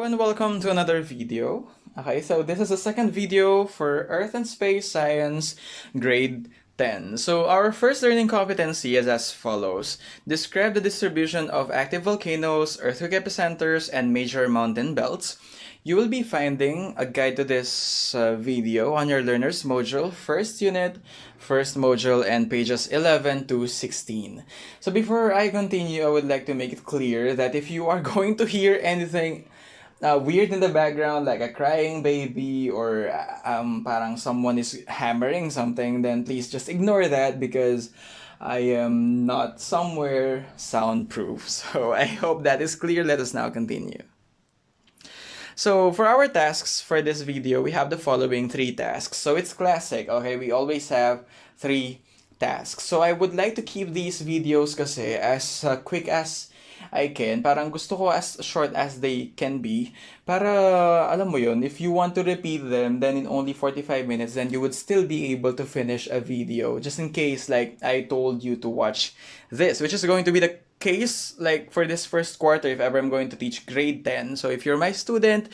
and welcome to another video. Okay, so this is the second video for Earth and Space Science grade 10. So our first learning competency is as follows. Describe the distribution of active volcanoes, earthquake epicenters, and major mountain belts. You will be finding a guide to this video on your learner's module, first unit, first module, and pages 11 to 16. So before I continue, I would like to make it clear that if you are going to hear anything weird in the background, like a crying baby or parang someone is hammering something, then please just ignore that because I am not somewhere soundproof. So I hope that is clear. Let us now continue. So for our tasks for this video, we have the following 3 tasks. So it's classic, okay? We always have 3 tasks. So I would like to keep these videos kasi as quick as I can. Parang gusto ko as short as they can be. Para, alam mo yun, if you want to repeat them, then in only 45 minutes, then you would still be able to finish a video. Just in case, like, I told you to watch this, which is going to be the case like for this first quarter if ever I'm going to teach grade 10. So if you're my student,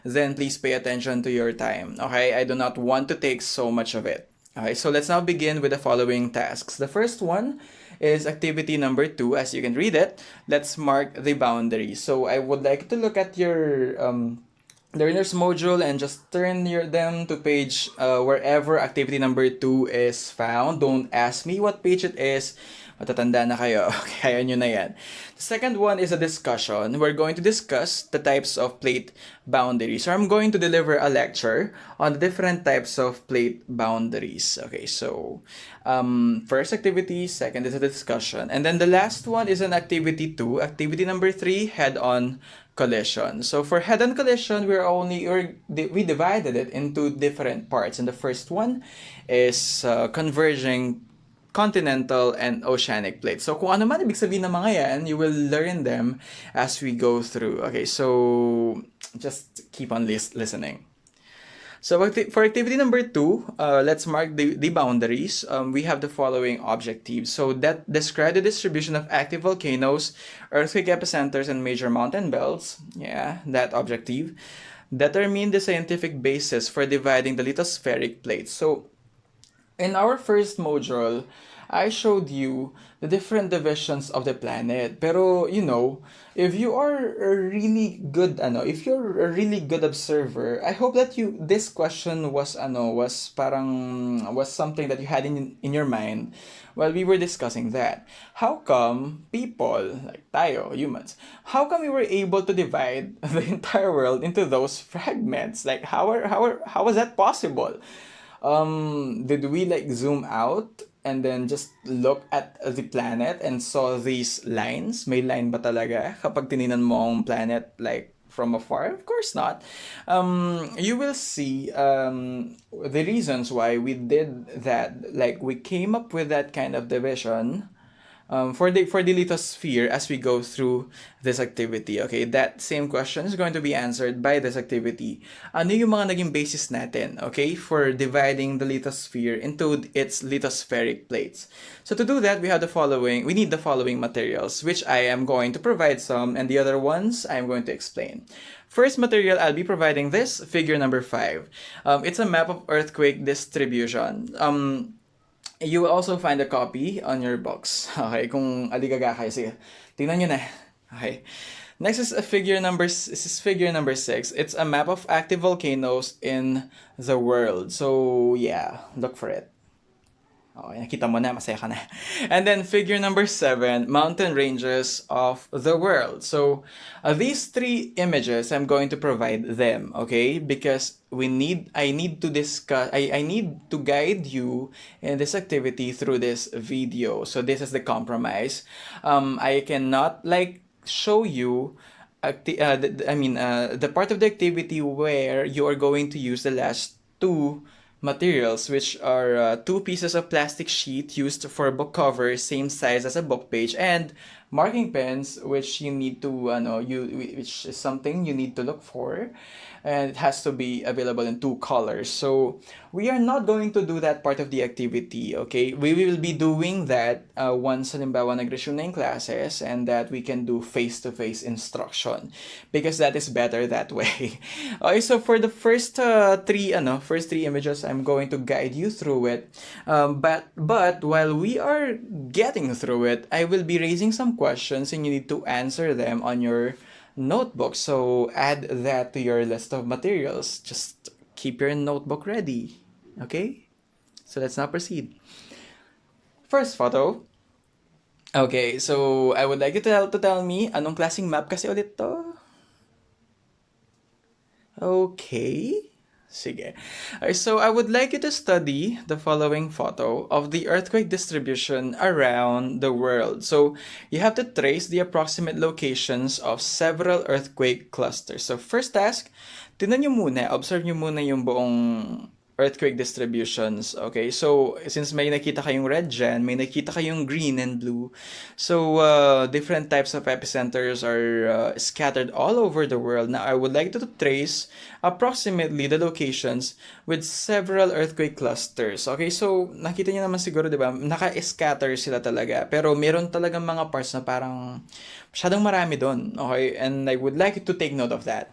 then please pay attention to your time. Okay, I do not want to take so much of it. Okay, so let's now begin with the following tasks. The first one is activity number 2. As you can read it, let's mark the boundaries. So I would like to look at your learner's module and just turn them to page wherever activity number 2 is found. Don't ask me what page it is. Matatanda na kayo. Kaya nyo na yan. The second one is a discussion. We're going to discuss the types of plate boundaries. So I'm going to deliver a lecture on the different types of plate boundaries. Okay, so first activity, second is a discussion. And then the last one is an activity 2. Activity number 3, head-on collision. So for head-on collision, we divided it into different parts. And the first one is converging continental and oceanic plates. So kung ano man ibig sabihin ng mga yan, you will learn them as we go through. Okay, so just keep on listening. So for activity number 2, let's mark the boundaries. We have the following objectives. So that describe the distribution of active volcanoes, earthquake epicenters, and major mountain belts. Yeah, that objective. Determine the scientific basis for dividing the lithospheric plates. So in our first module, I showed you the different divisions of the planet. Pero, you know, if you are a really good, if you're a really good observer, I hope that this question was something that you had in your mind while we were discussing that. How come people, like tayo, humans, how come we were able to divide the entire world into those fragments? Like, how was that possible? Did we like zoom out and then just look at the planet and saw these lines? May line ba talaga kapag tininan mo ang planet like from afar? Of course not. You will see the reasons why we did that. Like we came up with that kind of division for the lithosphere as we go through this activity. Okay, that same question is going to be answered by this activity. Ano yung mga naging basis natin, okay, for dividing the lithosphere into its lithospheric plates? So to do that, we need the following materials, which I am going to provide some, and the other ones I am going to explain. First material, I'll be providing this, figure number 5. It's a map of earthquake distribution. You will also find a copy on your box. Okay, kung aligaga kayo, sige, tingnan nyo na. Okay. Next is figure number 6. It's a map of active volcanoes in the world. So, yeah, look for it. Okay, nakita mo na, masaya ka na. And then figure number 7, mountain ranges of the world. So these 3 images, I'm going to provide them, okay? Because I need to guide you in this activity through this video. So this is the compromise. I cannot like show you the part of the activity where you are going to use the last 2 materials, which are 2 pieces of plastic sheet used for book cover, same size as a book page, and marking pens, which you need to which is something you need to look for, and it has to be available in two colors. So we are not going to do that part of the activity, okay? We will be doing that once halimbawa nag-resume na yung classes, and that we can do face-to-face instruction because that is better that way. Okay, so for the first three images, I'm going to guide you through it. But while we are getting through it, I will be raising some questions and you need to answer them on your notebook. So add that to your list of materials. Just keep your notebook ready. Okay? So let's now proceed. First photo. Okay, so I would like you to tell me anong klaseng map kasi ulit to? Okay. Sige. Okay, so I would like you to study the following photo of the earthquake distribution around the world. So you have to trace the approximate locations of several earthquake clusters. So first task, tingnan nyo muna, observe nyo muna yung buong earthquake distributions. Okay, so since may nakita kayong red dyan, may nakita kayong green and blue. So different types of epicenters are scattered all over the world. Now I would like to trace approximately the locations with several earthquake clusters. Okay, so nakita niyo naman siguro, di ba? Naka-scatter sila talaga. Pero meron talagang mga parts na parang masyadong marami doon. Okay, and I would like you to take note of that.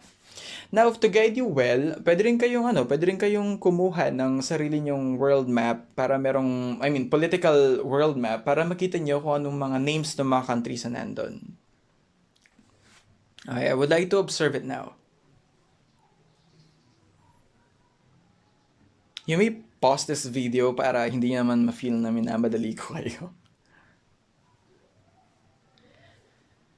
Now, to guide you well, pwede rin kayong kumuha ng sarili nyong world map para political world map para makita nyo kung anong mga names ng mga countries na nandun. Okay, I would like to observe it now. You may pause this video para hindi naman ma-feel na minamadali ko kayo.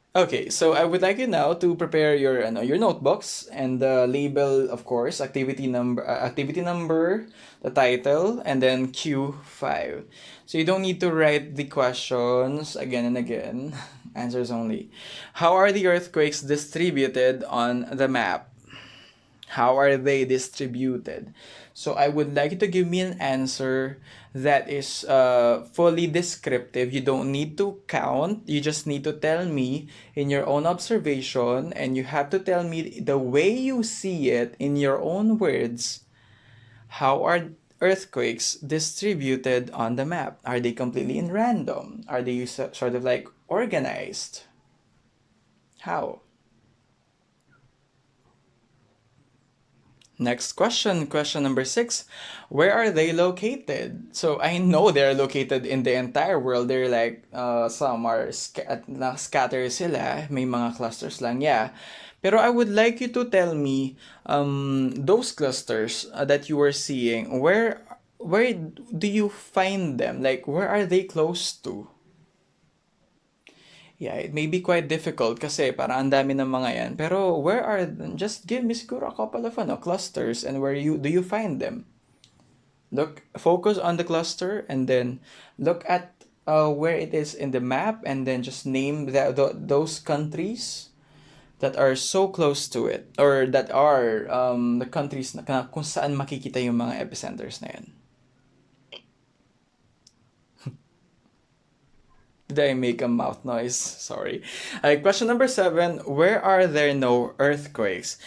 Okay, so I would like you now to prepare your notebooks and label, of course, activity number, the title, and then Q5. So you don't need to write the questions again and again. Answers only. How are the earthquakes distributed on the map? How are they distributed? So I would like you to give me an answer that is fully descriptive. You don't need to count. You just need to tell me in your own observation, and you have to tell me the way you see it in your own words. How are earthquakes distributed on the map? Are they completely in random? Are they sort of like organized? How? Next question number 6. Where are they located? So I know they're located in the entire world. They're like, some are scattered sila. May mga clusters lang, yeah. Pero I would like you to tell me, those clusters that you are seeing, where do you find them? Like, where are they close to? Yeah, it may be quite difficult kasi parang ang dami ng mga yan. Pero just give me siguro a couple of clusters and where do you find them? Focus on the cluster and then look at where it is in the map and then just name those countries that are so close to it or that are the countries na kung saan makikita yung mga epicenters na yan. Did I make a mouth noise? Sorry. Question number 7. Where are there no earthquakes?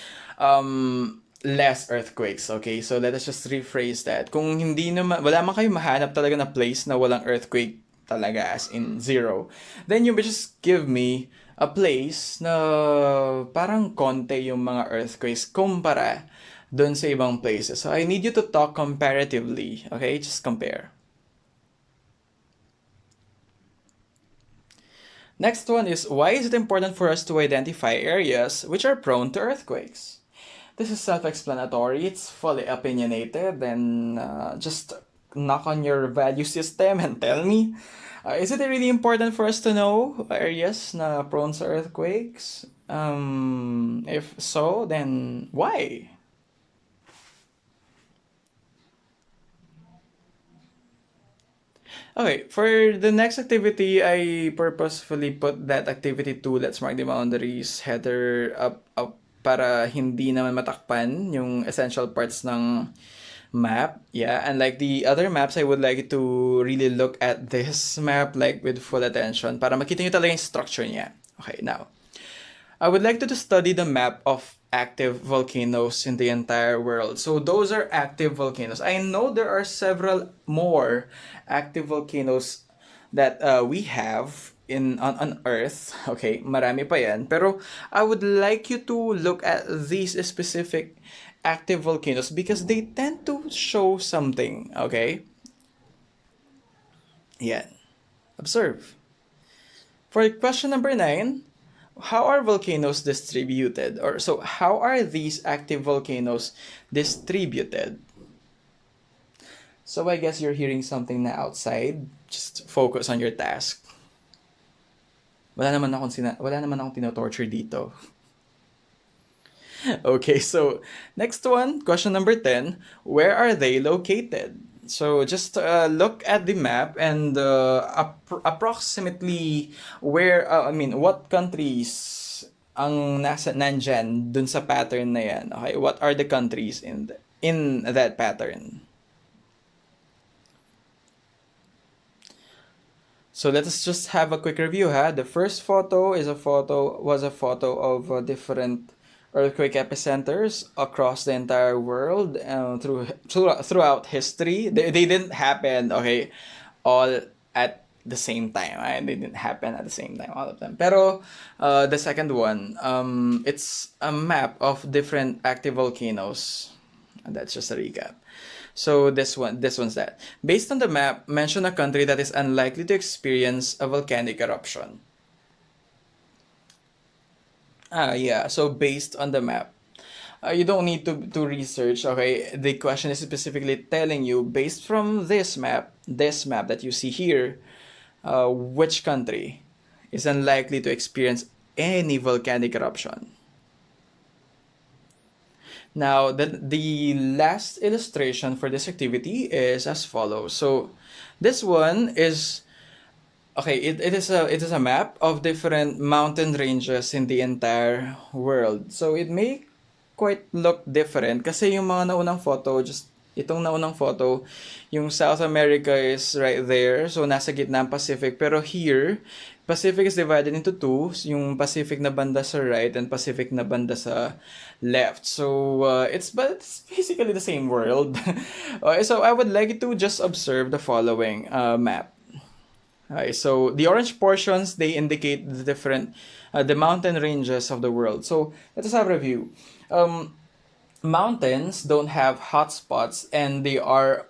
Less earthquakes. Okay, so let us just rephrase that. Kung hindi naman, wala man kayo mahanap talaga na place na walang earthquake talaga as in 0, then you just give me a place na parang konti yung mga earthquakes kumpara dun sa ibang places. So I need you to talk comparatively. Okay, just compare. Next one is, why is it important for us to identify areas which are prone to earthquakes? This is self-explanatory. It's fully opinionated. Then just knock on your value system and tell me, is it really important for us to know areas na prone to earthquakes? If so, then why? Okay, for the next activity, I purposefully put that activity 2, let's mark the boundaries, header up para hindi naman matakpan yung essential parts ng map. Yeah, and like the other maps, I would like to really look at this map like with full attention para makita nyo talaga yung structure niya. Okay, now, I would like to study the map of active volcanoes in the entire world. So those are active volcanoes. I know there are several more active volcanoes that we have on Earth. Okay, marami pa yan. Pero I would like you to look at these specific active volcanoes because they tend to show something. Okay? Yeah. Observe. For question number 9, how are volcanoes distributed? Or so how are these active volcanoes distributed? So I guess you're hearing something na outside. Just focus on your task. Wala naman akong tino-torture dito. Okay, so next one, question number 10, where are they located? So just look at the map and approximately what countries ang nandyan dun sa pattern na yan. Okay, what are the countries in that pattern? So let us just have a quick review. The first photo was a photo of different earthquake epicenters across the entire world throughout history. They didn't happen, okay, all at the same time. Right? They didn't happen at the same time, all of them. Pero the second one, it's a map of different active volcanoes. And that's just a recap. So this one's that. Based on the map, mention a country that is unlikely to experience a volcanic eruption. Yeah, so based on the map. You don't need to research, okay? The question is specifically telling you, based from this map that you see here, which country is unlikely to experience any volcanic eruption. Now, the last illustration for this activity is as follows. So, this one is, okay, it is a map of different mountain ranges in the entire world. So, it may quite look different kasi yung mga naunang photo, just itong naunang photo, yung South America is right there. So, nasa gitna ang Pacific. Pero here, Pacific is divided into two, yung Pacific na banda sa right and Pacific na banda sa left. So it's basically the same world. So I would like you to just observe the following map. So the orange portions, they indicate the different the mountain ranges of the world. So let us have a review. Mountains don't have hotspots, and they are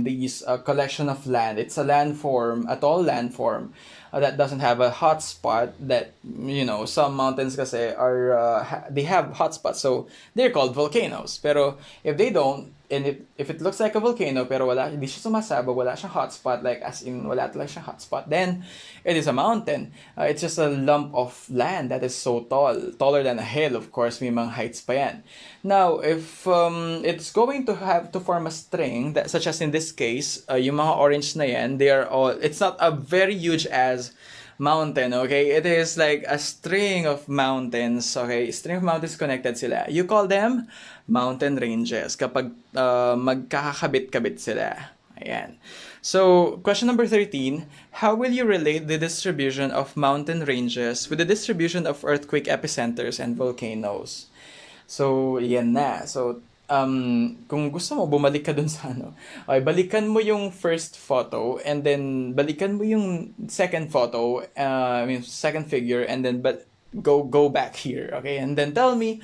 these collection of land. It's a landform, a tall landform that doesn't have a hotspot. That, you know, some mountains kasi are they have hotspots, so they're called volcanoes. Pero if they don't, and if it looks like a volcano pero hindi siya sumasabog, wala siyang hotspot, like as in wala talaga siyang hotspot, then it is a mountain. It's just a lump of land that is so tall, taller than a hill. Of course, may mga heights pa yan. Now, if it's going to have to form a string, that, such as in this case, yung mga orange na yan, they are all, it's not a very huge as mountain, okay? It is like a string of mountains, okay? String of mountains connected sila. You call them mountain ranges kapag magkakakabit-kabit sila. Ayan. So, question number 13, how will you relate the distribution of mountain ranges with the distribution of earthquake epicenters and volcanoes? So, yan na. So, kung gusto mo, bumalik ka dun sa okay, balikan mo yung first photo and then balikan mo yung second photo, second figure, and then go back here, okay? And then tell me,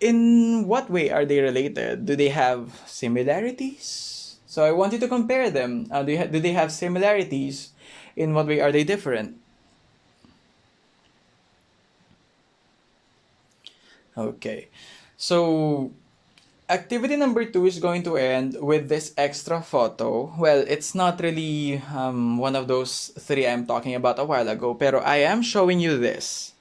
in what way are they related? Do they have similarities? So I want you to compare them. Do they have similarities? In what way are they different? Okay. So activity number 2 is going to end with this extra photo. Well, it's not really one of those 3 I'm talking about a while ago, pero I am showing you this.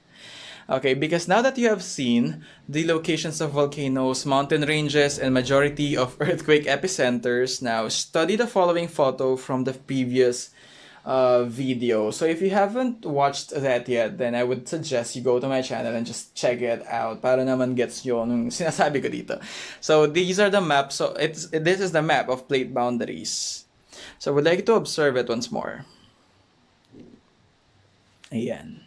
Okay, because now that you have seen the locations of volcanoes, mountain ranges, and majority of earthquake epicenters, now study the following photo from the previous video. So if you haven't watched that yet, then I would suggest you go to my channel and just check it out para naman gets nyo nung sinasabi ko dito. So these are the maps. So this is the map of plate boundaries. So I would like to observe it once more. Ayan.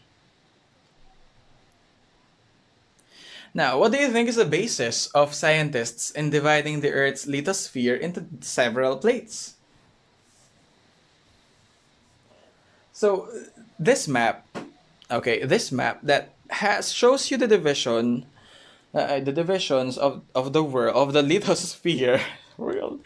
Now, what do you think is the basis of scientists in dividing the Earth's lithosphere into several plates? So, this map, okay, this map that shows you the divisions of the world, of the lithosphere, world,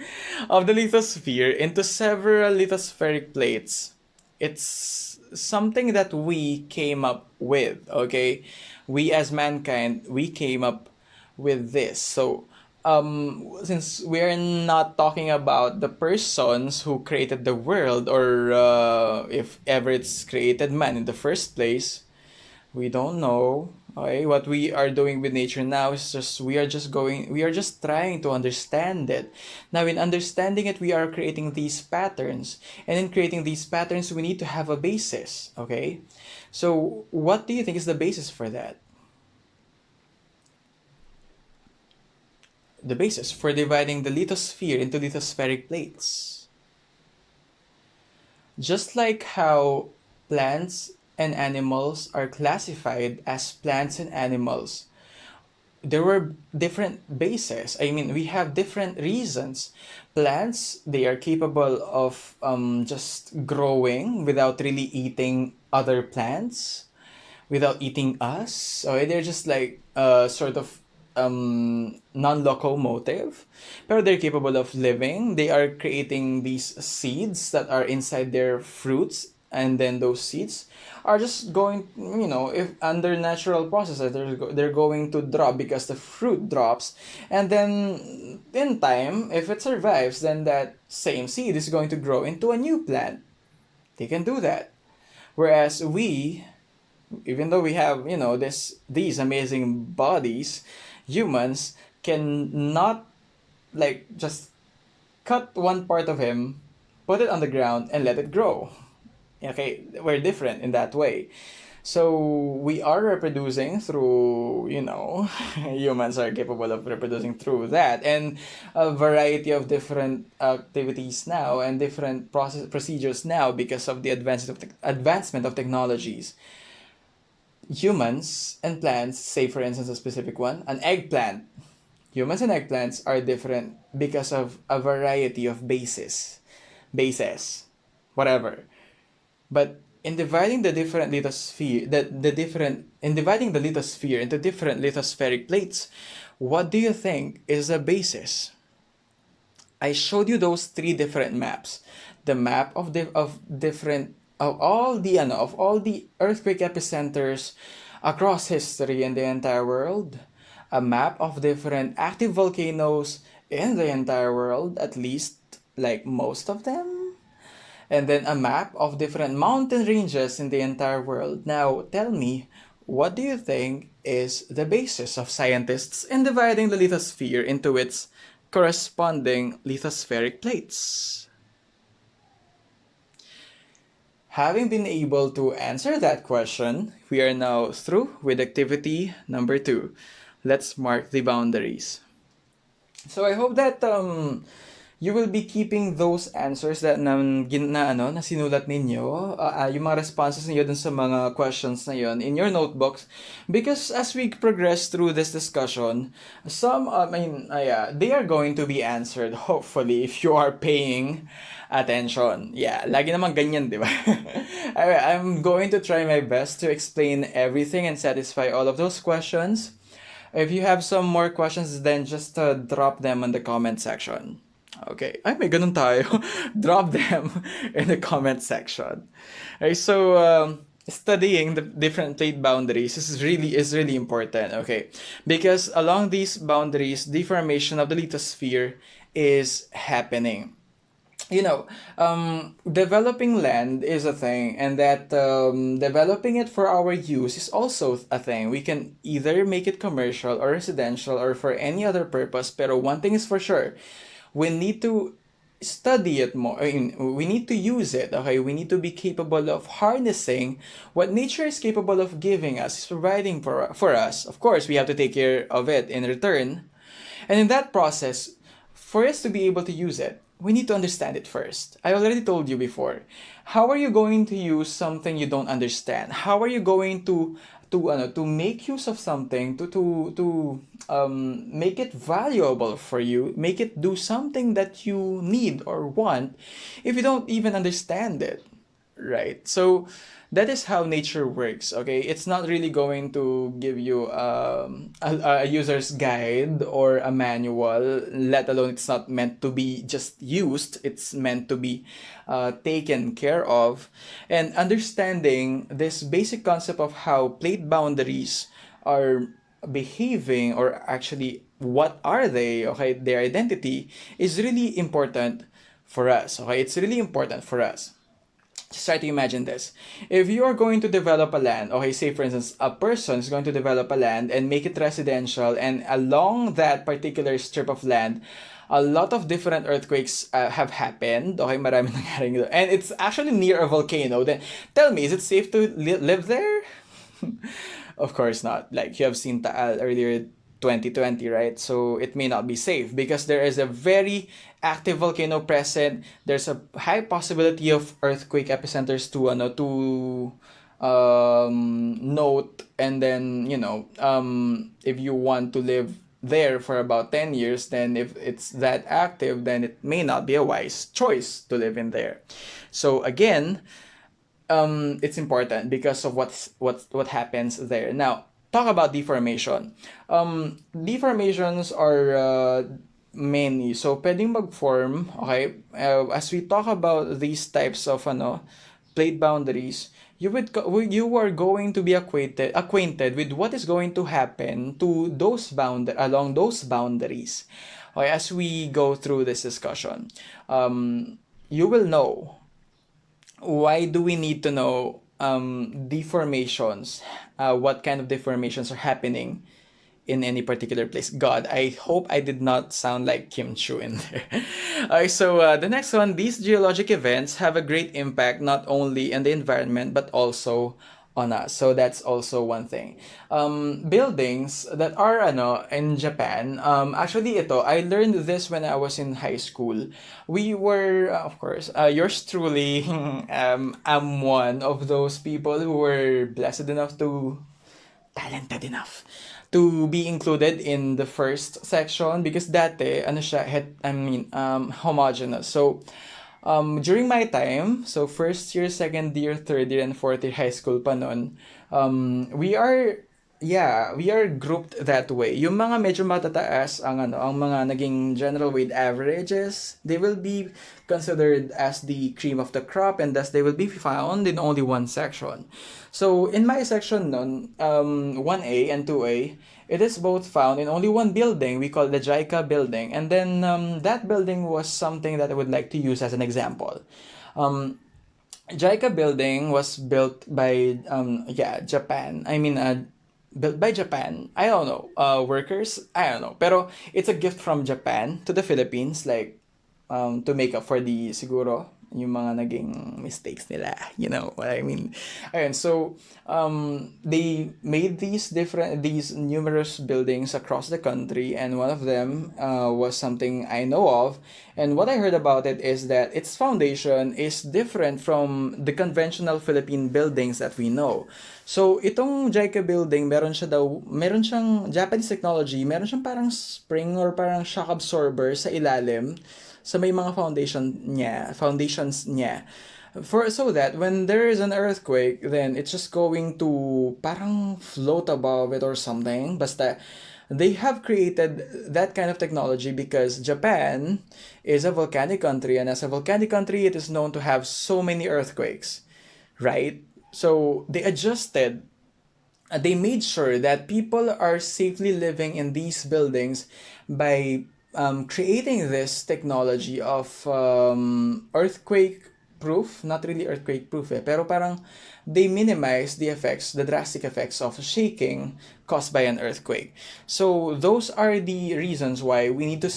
of the lithosphere into several lithospheric plates. It's something that we came up with, okay? We as mankind, we came up with this. So, since we're not talking about the persons who created the world, or if ever it's created man in the first place, we don't know. Okay, what we are doing with nature now is just we are just trying to understand it. Now, in understanding it, we are creating these patterns, and in creating these patterns, we need to have a basis. Okay, so what do you think is the basis for that? The basis for dividing the lithosphere into lithospheric plates. Just like how plants and animals are classified as plants and animals, there were different bases. I mean, we have different reasons. Plants, they are capable of just growing without really eating other plants, without eating us. So they're just like sort of non-locomotive, pero they're capable of living. They are creating these seeds that are inside their fruits, and then those seeds are just going, if under natural processes, they're going to drop because the fruit drops, and then in time, if it survives, then that same seed is going to grow into a new plant. They can do that. Whereas we, even though we have, these amazing bodies, humans can not like just cut one part of him, put it on the ground, and let it grow. Okay, we're different in that way. So we are reproducing through, humans are capable of reproducing through that, and a variety of different activities now and different procedures now because of the advancement of technologies. Humans and plants, say for instance a specific one, an eggplant. Humans and eggplants are different because of a variety of bases, whatever. But in dividing the different lithosphere, in dividing the lithosphere into different lithospheric plates, what do you think is the basis? I showed you those three different maps. The map of different of all the earthquake epicenters across history in the entire world. A map of different active volcanoes in the entire world, at least like most of them. And then a map of different mountain ranges in the entire world. Now, tell me, what do you think is the basis of scientists in dividing the lithosphere into its corresponding lithospheric plates? Having been able to answer that question, we are now through with activity number 2. Let's mark the boundaries. So I hope that you will be keeping those answers that na sinulat ninyo, yung mga responses niyo dun sa mga questions na yon in your notebooks, because as we progress through this discussion, some they are going to be answered hopefully if you are paying attention. Yeah, lagi naman ganyan, di ba? I'm going to try my best to explain everything and satisfy all of those questions. If you have some more questions, then just drop them in the comment section. Okay. Ay, may ganun tayo. Drop them in the comment section. Okay, so studying the different plate boundaries is really important, okay? Because along these boundaries, deformation of the lithosphere is happening. Developing land is a thing, and that developing it for our use is also a thing. We can either make it commercial or residential or for any other purpose, pero one thing is for sure, we need to study it more. I mean, we need to use it. Okay, we need to be capable of harnessing what nature is capable of giving us, is providing for us. Of course, we have to take care of it in return, and in that process, for us to be able to use it, we need to understand it first. I already told you before. How are you going to use something you don't understand? How are you going to make use of something to make it valuable for you, make it do something that you need or want, if you don't even understand it, right? So that is how nature works. Okay, it's not really going to give you a user's guide or a manual, let alone it's not meant to be just used. It's meant to be taken care of. And understanding this basic concept of how plate boundaries are behaving, or actually what are they, okay, their identity, is really important for us. Okay, it's really important for us. Just try to imagine this. If you are going to develop a land, okay, say for instance, a person is going to develop a land and make it residential, and along that particular strip of land, a lot of different earthquakes have happened. Okay, marami nangyaring doon. And it's actually near a volcano. Then tell me, is it safe to live there? Of course not. Like you have seen Taal earlier 2020, right? So it may not be safe because there is a very active volcano present. There's a high possibility of earthquake epicenters to note, and then if you want to live there for about 10 years, then if it's that active, then it may not be a wise choice to live in there. So again, it's important because of what happens there. Now, talk about deformation. Deformations are many. So, pwedeng mag-form, okay? As we talk about these types of plate boundaries, you are going to be acquainted with what is going to happen to those along those boundaries. Okay, as we go through this discussion, you will know. Why do we need to know deformations? What kind of deformations are happening in any particular place? God, I hope I did not sound like Kim Chu in there. Okay, so the next one, these geologic events have a great impact not only in the environment but also on us. So that's also one thing. Buildings that are in Japan, actually ito, I learned this when I was in high school. We were, of course, yours truly, I'm one of those people who were blessed enough talented enough to be included in the first section because dati, homogeneous. So, during my time, so first year, second year, third year, and fourth year high school pa nun, we are grouped that way. Yung mga medyo matataas ang mga naging general weight averages, they will be considered as the cream of the crop, and thus they will be found in only one section. So in my section nun, 1A and 2A, it is both found in only one building. We call it the JICA building. And then that building was something that I would like to use as an example. JICA building was built by Japan. Built by Japan. I don't know. Workers. I don't know. Pero it's a gift from Japan to the Philippines, like to make up for the siguro yung mga naging mistakes nila. You know what I mean? Ayun, so they made these numerous buildings across the country, and one of them was something I know of. And what I heard about it is that its foundation is different from the conventional Philippine buildings that we know. So itong JICA building, meron siyang Japanese technology, meron siyang parang spring or parang shock absorber sa ilalim sa may mga foundations niya. So that when there is an earthquake, then it's just going to parang float above it or something. Basta, they have created that kind of technology because Japan is a volcanic country, and as a volcanic country, it is known to have so many earthquakes, right? So they made sure that people are safely living in these buildings by creating this technology of earthquake proof, not really earthquake proof pero parang they minimize the effects, the drastic effects of shaking caused by an earthquake. So those are the reasons why we need to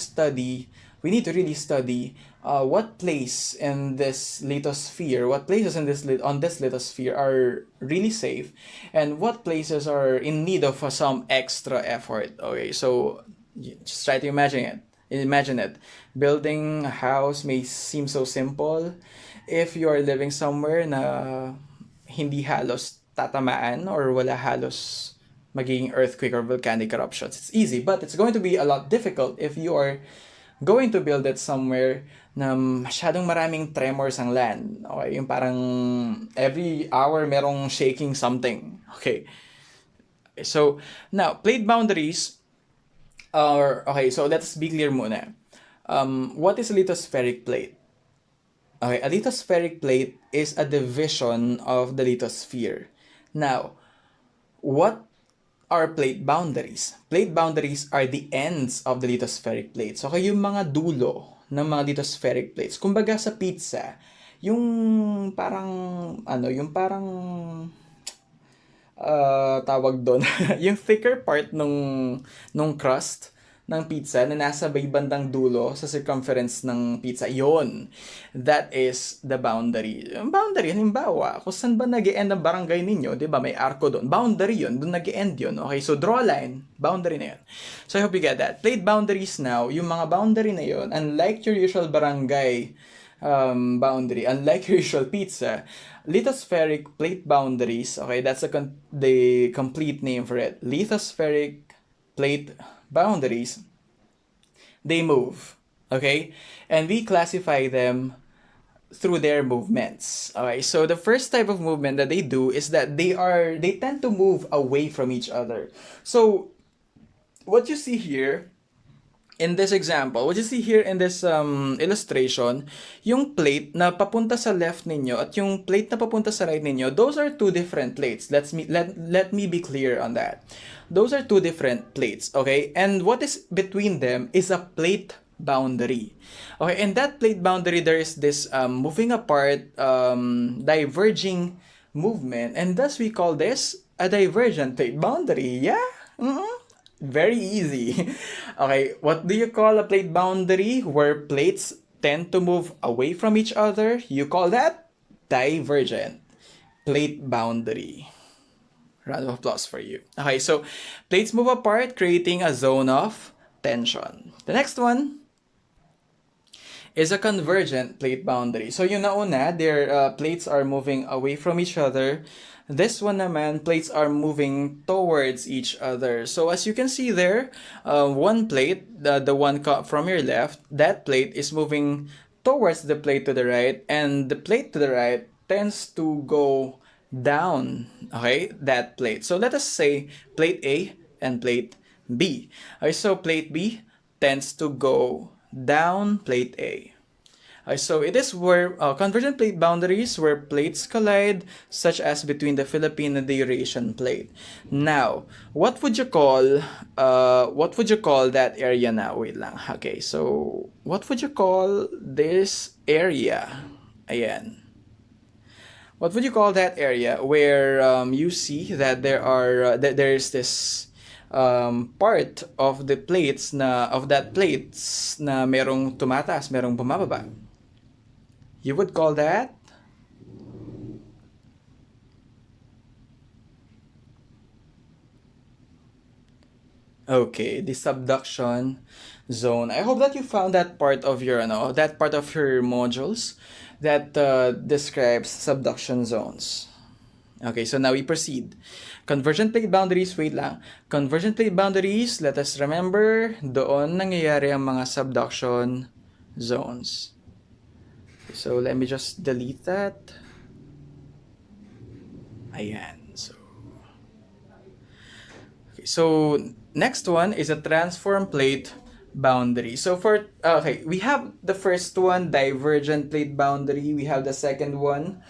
really study what place in this lithosphere, what places in on this lithosphere are really safe, and what places are in need of some extra effort. Okay, so just try to imagine it. Imagine it. Building a house may seem so simple if you are living somewhere na hindi halos tatamaan or wala halos magiging earthquake or volcanic eruptions. It's easy, but it's going to be a lot difficult if you are going to build it somewhere na masyadong maraming tremors ang land. Okay, yung parang every hour merong shaking something. Okay. So, now, plate boundaries are, okay, so let's be clear muna. What is a lithospheric plate? Okay, a lithospheric plate is a division of the lithosphere. Now, what are plate boundaries? Plate boundaries are the ends of the lithospheric plates. Okay, yung mga dulo ng mga lithospheric plates. Kumbaga sa pizza, yung parang, yung parang, tawag doon, yung thicker part nung crust ng pizza na nasa may bandang dulo sa circumference ng pizza. Yon. That is the boundary. Yung boundary, halimbawa, kung saan ba nag-e-end ang barangay ninyo, di ba, may arko doon. Boundary yun, doon nag-e-end yun. Okay, so draw a line, boundary na yun. So I hope you get that. Plate boundaries now, yung mga boundary na yun, unlike your usual barangay boundary, unlike your usual pizza, lithospheric plate boundaries, okay, that's the complete name for it. Lithospheric plate boundaries, they move, okay? And we classify them through their movements. Okay, so the first type of movement that they do is that they tend to move away from each other. So what you see here in this example, what you see here in this illustration, yung plate na papunta sa left ninyo at yung plate na papunta sa right ninyo, those are two different plates. Let me be clear on that. Those are two different plates, okay? And what is between them is a plate boundary. Okay, and that plate boundary, there is this moving apart, diverging movement, and thus we call this a divergent plate boundary. Yeah? Very easy. Okay, what do you call a plate boundary where plates tend to move away from each other? You call that divergent plate boundary. Round of applause for you. Okay, so plates move apart, creating a zone of tension. The next one is a convergent plate boundary. So yung nauna, their plates are moving away from each other. This one naman, plates are moving towards each other. So as you can see there, one plate, the one from your left, that plate is moving towards the plate to the right, and the plate to the right tends to go down, okay, that plate. So let us say plate A and plate B. Okay, so plate B tends to go down plate A. So it is where convergent plate boundaries where plates collide, such as between the Philippine and the Eurasian plate. Now, what would you call that area now? Wait lang. Okay, so what would you call this area? Ayan. What would you call that area where you see that there's this part of the plates na merong tumataas, merong bumababa? You would call that okay, the subduction zone. I hope that you found that part of your modules that describes subduction zones. Okay, so now we proceed. Convergent plate boundaries, wait lang. Convergent plate boundaries, let us remember, doon nangyayari ang mga subduction zones. So let me just delete that. Ayan. So next one is a transform plate boundary. So we have the first one, divergent plate boundary. We have the second one,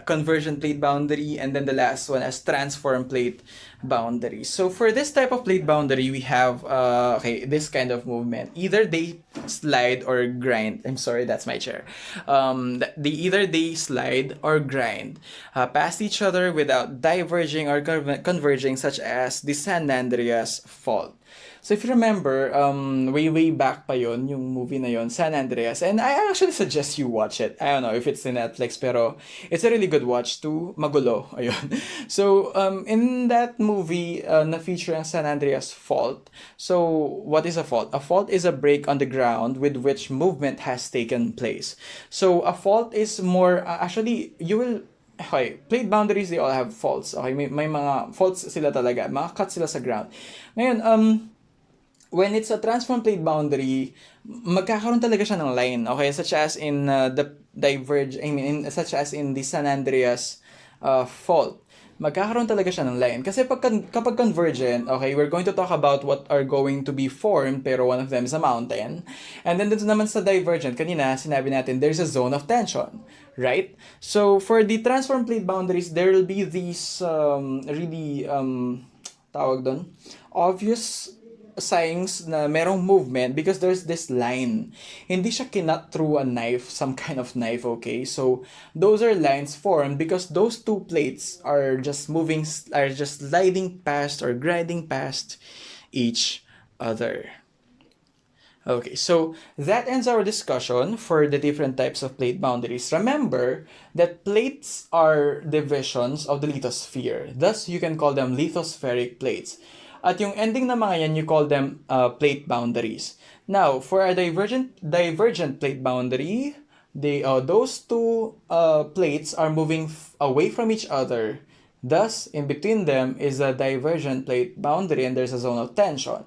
convergent plate boundary, and then the last one as transform plate boundaries. So for this type of plate boundary, we have okay, this kind of movement. Either they slide or grind. I'm sorry, that's my chair. Either they slide or grind past each other without diverging or converging, such as the San Andreas Fault. So if you remember, way back pa yon yung movie na yon, San Andreas, and I actually suggest you watch it. I don't know if it's in Netflix, pero it's a really good watch too. Magulo, ayun. So in that movie, na-feature ang San Andreas Fault. So what is a fault? A fault is a break on the ground with which movement has taken place. So a fault is more, actually, you will okay, plate boundaries, they all have faults. Okay, may mga faults sila talaga. Mga cuts sila sa ground. Ngayon, when it's a transform plate boundary, magkakaroon talaga siya ng line, okay? Such as in such as in the San Andreas fault. Magkakaroon talaga siya ng line. Kasi kapag convergent, okay, we're going to talk about what are going to be formed, pero one of them is a mountain. And then dito naman sa divergent, kanina sinabi natin, there's a zone of tension, right? So for the transform plate boundaries, there will be these really, tawag doon, obvious signs na merong movement because there's this line. Hindi siya kinut through a knife, some kind of knife, okay? So those are lines formed because those two plates are just sliding past or grinding past each other. Okay, so that ends our discussion for the different types of plate boundaries. Remember that plates are divisions of the lithosphere. Thus, you can call them lithospheric plates. At yung ending na mga yan, you call them plate boundaries. Now, for a divergent plate boundary, those two plates are moving away from each other. Thus, in between them is a divergent plate boundary and there's a zone of tension.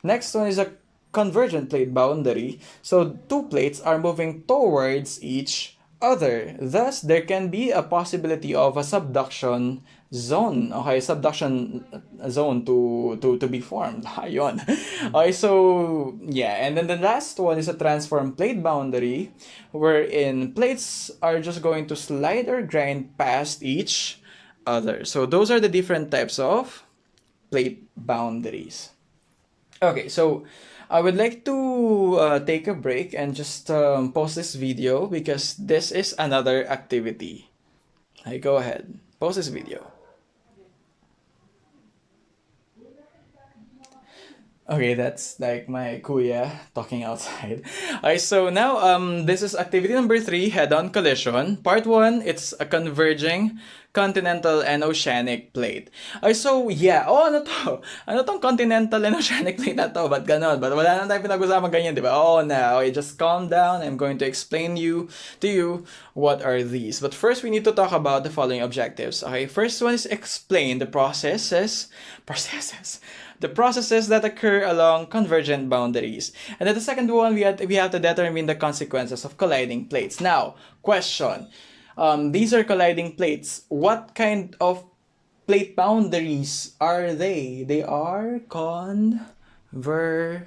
Next one is a convergent plate boundary. So, two plates are moving towards each other. Thus, there can be a possibility of a subduction zone. Okay, subduction zone to be formed. Ayun. Okay, so yeah, and then the last one is a transform plate boundary wherein plates are just going to slide or grind past each other. So those are the different types of plate boundaries. Okay, so I would like to take a break and just pause this video because this is another activity. Okay, go ahead. Pause this video. Okay, that's like my kuya talking outside. Okay, so now this is activity number 3, head-on collision. Part 1, it's a converging continental and oceanic plate. Okay, so yeah, ano to? Ano tong continental and oceanic plate na to? Ba't ganon? But wala na tayo pinag-usapan ganyan, di ba? Oh, na. Okay, just calm down. I'm going to explain to you what are these. But first, we need to talk about the following objectives. Okay, first one is explain the processes that occur along convergent boundaries. And then the second one, we have to determine the consequences of colliding plates. Now, question. These are colliding plates. What kind of plate boundaries are they? They are converging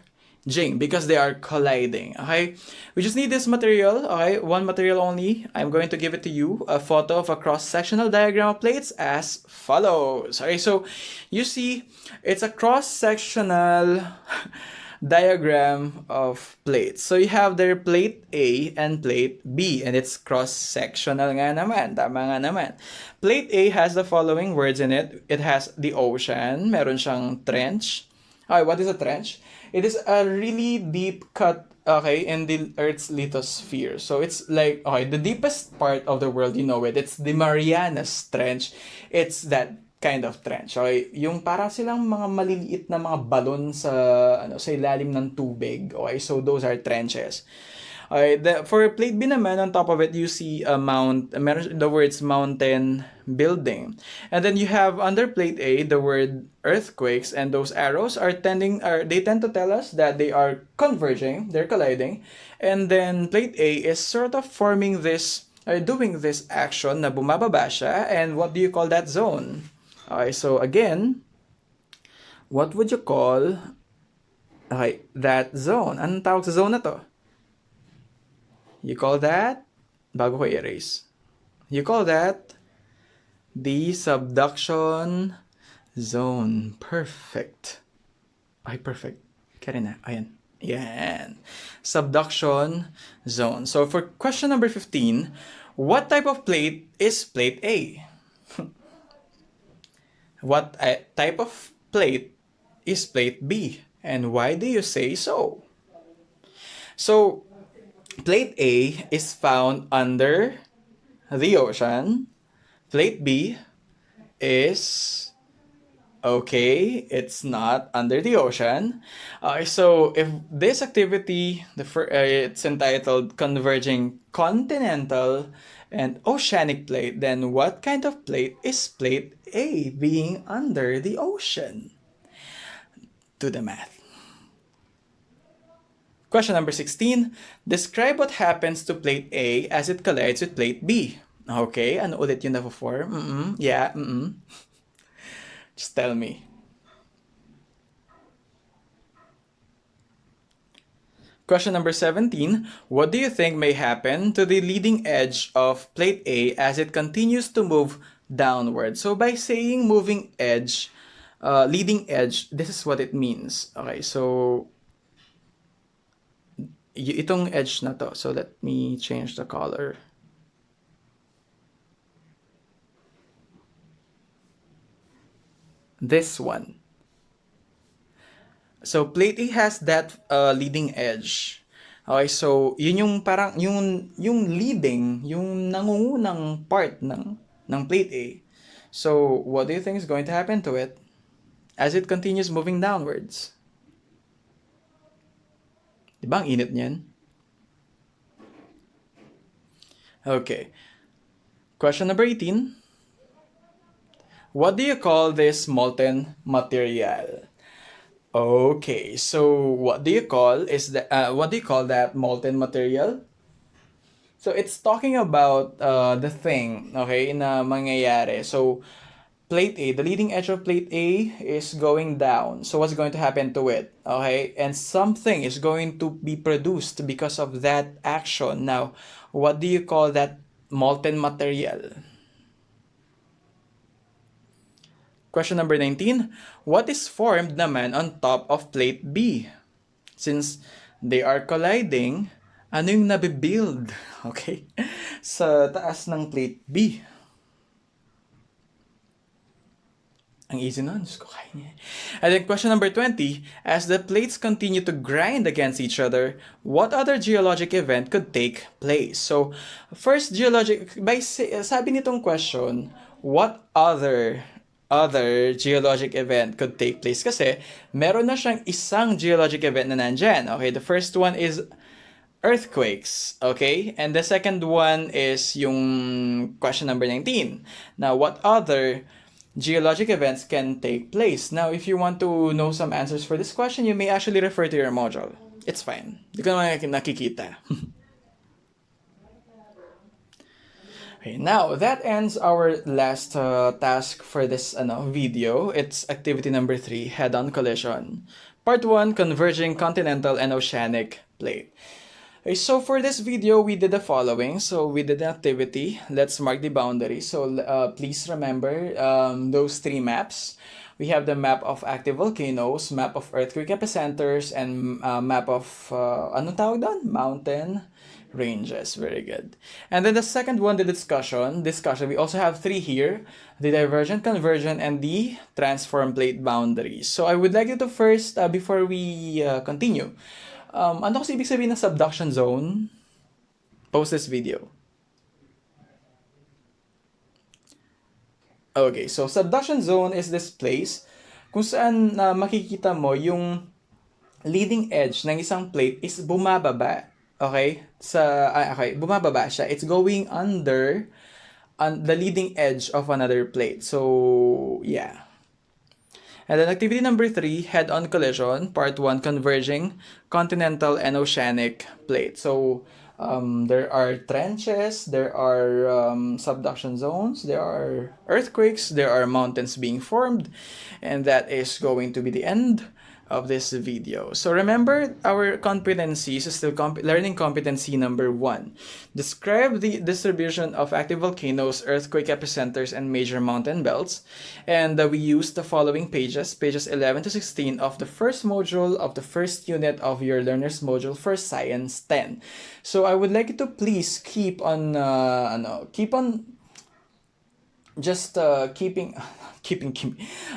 because they are colliding. Okay, we just need this material. Okay, one material only. I'm going to give it to you, a photo of a cross-sectional diagram of plates as follows. Okay, so you see it's a cross-sectional diagram of plates. So you have there plate A and plate B, and it's cross-sectional nga naman. Tama nga naman. Plate A has the following words in it. It has the ocean. Meron siyang trench. Okay, what is a trench? It is a really deep cut, okay, in the Earth's lithosphere. So it's like, okay, the deepest part of the world, you know it. It's the Marianas Trench. It's that kind of trench. Okay, yung para silang mga maliliit na mga balon sa sa ilalim ng tubig. Okay, so those are trenches. Okay, for plate B naman, on top of it, you see a the words mountain building. And then you have under plate A the word earthquakes, and those arrows they tend to tell us that they are converging, they're colliding. And then plate A is sort of forming this, doing this action na bumababa siya, and what do you call that zone? Okay, so again, what would you call that zone? Anong tawag sa zone na to? You call that, bago ko erase, you call that the subduction zone. Perfect. Ay, perfect. Karina, ayan. Yan. Subduction zone. So for question number 15, what type of plate is plate A? What type of plate is plate B? And why do you say so? So, plate A is found under the ocean. Plate B is okay, it's not under the ocean. So if this activity, it's entitled Converging Continental and Oceanic Plate, then what kind of plate is plate A being under the ocean? Do the math. Question number 16. Describe what happens to plate A as it collides with plate B. Okay, ano ulit yung na-form? Yeah, Just tell me. Question number 17. What do you think may happen to the leading edge of plate A as it continues to move downward? So by saying moving edge, leading edge, this is what it means. Okay, so itong edge na to. So let me change the color. This one. So plate A has that leading edge. Okay, so yun yung parang yung leading, yung nangungunang part ng plate A. So what do you think is going to happen to it as it continues moving downwards? Diba ang init niyan? Okay. Question number 18. What do you call this molten material? Okay, so what do you call that molten material? So it's talking about the thing, okay, na mangyayari. So plate A, the leading edge of plate A is going down. So what's going to happen to it? Okay, and something is going to be produced because of that action. Now, what do you call that molten material? Question number 19. What is formed naman on top of plate B? Since they are colliding, ano yung nabibuild? Okay? Sa taas ng plate B. Ang easy nun. Diyos ko, kaya niya. And then question number 20. As the plates continue to grind against each other, what other geologic event could take place? So, first geologic, sabi nitong question, what other geologic event could take place? Kasi meron na siyang isang geologic event na nandyan. Okay, the first one is earthquakes. Okay, and the second one is yung question number 19. Now, what other geologic events can take place? Now, if you want to know some answers for this question, you may actually refer to your module. It's fine. Di ko naman nakikita. Okay, now that ends our last task for this video. It's activity number 3, Headon Collision. Part 1, Converging Continental and Oceanic Plate. Okay, so for this video, we did the following. So we did the activity. Let's mark the boundary. So please remember those 3 maps. We have the map of active volcanoes, map of earthquake epicenters, and map of, anong tawag doon? Mountain ranges. Very good. And then the second one, the discussion. We also have 3 here: the divergent, convergent, and the transform plate boundaries. So I would like you to first, before we continue, ano kasi ibig sabihin ng subduction zone? Post this video. Okay, so subduction zone is this place kung saan makikita mo yung leading edge ng isang plate is bumababa. Okay? Bumababa siya. It's going under the leading edge of another plate. So, yeah. And then activity number 3, Head-on Collision, part 1, Converging Continental and Oceanic Plate. So, there are trenches, there are subduction zones, there are earthquakes, there are mountains being formed, and that is going to be the end of this video. So remember, our competencies is still learning competency number 1. Describe the distribution of active volcanoes, earthquake epicenters, and major mountain belts. And we used the following pages 11 to 16 of the first module of the first unit of your learner's module for Science 10. So I would like you to please keep on just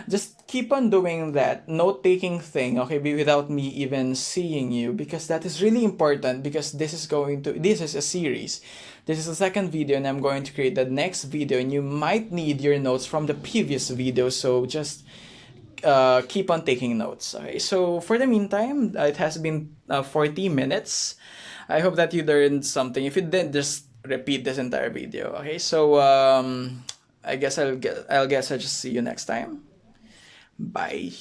just keep on doing that note-taking thing, okay, without me even seeing you, because that is really important, because this is a series. This is the second video, and I'm going to create the next video, and you might need your notes from the previous video, so just keep on taking notes. Okay, so for the meantime, it has been 40 minutes. I hope that you learned something. If you didn't, just repeat this entire video. Okay, so I guess I'll just see you next time. Bye.